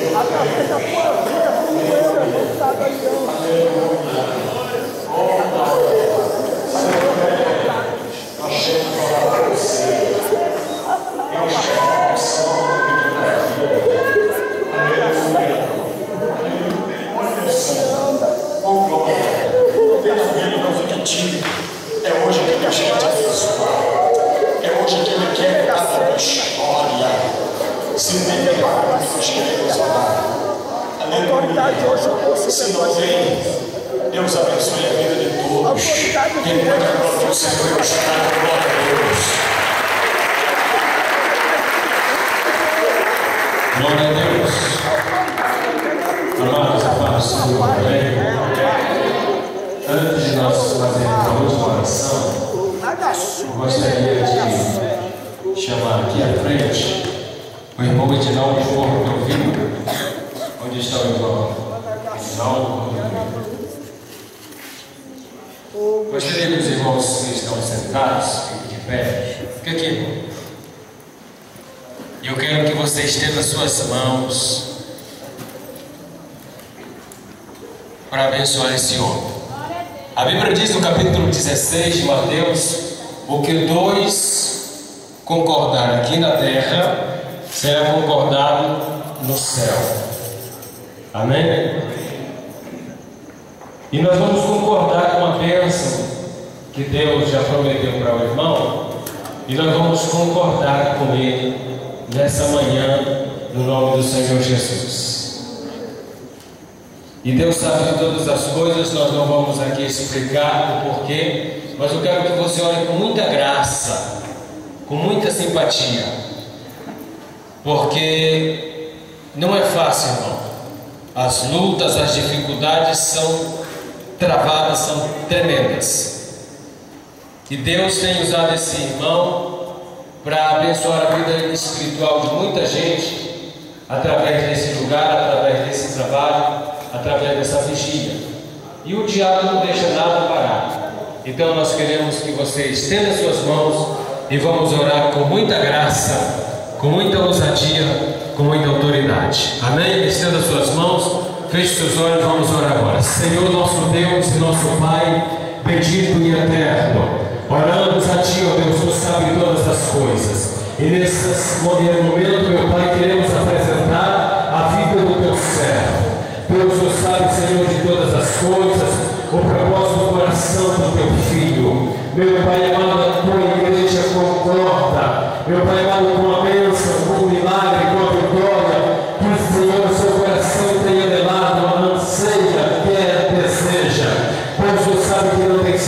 através da tua vida, como eu é voltado a Deus. É hoje que a gente abençoa. É hoje que Ele quer dar a história. Se nem preparar, nós queremos orar. Aleluia. Se não vem, Deus abençoe a vida de todos. Quem pode a glória do Senhor está, glória a Deus. Glória a Deus. Amados, a paz do Senhor. Antes de nós fazermos a última oração, eu gostaria de chamar aqui à frente o irmão Edinaldo Forro do Ouvido. Onde está o irmão Edinaldo? Gostaria que os irmãos que estão sentados fiquem de pé. Fique aqui, irmão. E eu quero que você estenda suas mãos para abençoar esse homem. A Bíblia diz no capítulo 16 de Mateus: o que dois concordarem aqui na terra será concordado no céu. Amém? E nós vamos concordar com a bênção que Deus já prometeu para o irmão, e nós vamos concordar com ele nessa manhã, no nome do Senhor Jesus. E Deus sabe de todas as coisas, nós não vamos aqui explicar o porquê, mas eu quero que você olhe com muita graça, com muita simpatia, porque não é fácil, irmão. As lutas, as dificuldades são travadas, são tremendas. E Deus tem usado esse irmão para abençoar a vida espiritual de muita gente, através desse lugar, através desse trabalho, através dessa vigília. E o diabo não deixa nada parar. Então nós queremos que você estenda suas mãos e vamos orar com muita graça, com muita ousadia, com muita autoridade. Amém? Estenda suas mãos, feche seus olhos, vamos orar agora. Senhor nosso Deus e nosso Pai, bendito e eterno, oramos a Ti, ó Deus, Tu sabe todas as coisas. E nesse momento, meu Pai, queremos apresentar a vida do Teu servo. Deus, Tu sabe, Senhor, de todas as coisas, o propósito do coração do Teu Filho. Meu Pai amado, a Tua igreja concorda, meu Pai amado, com a bênção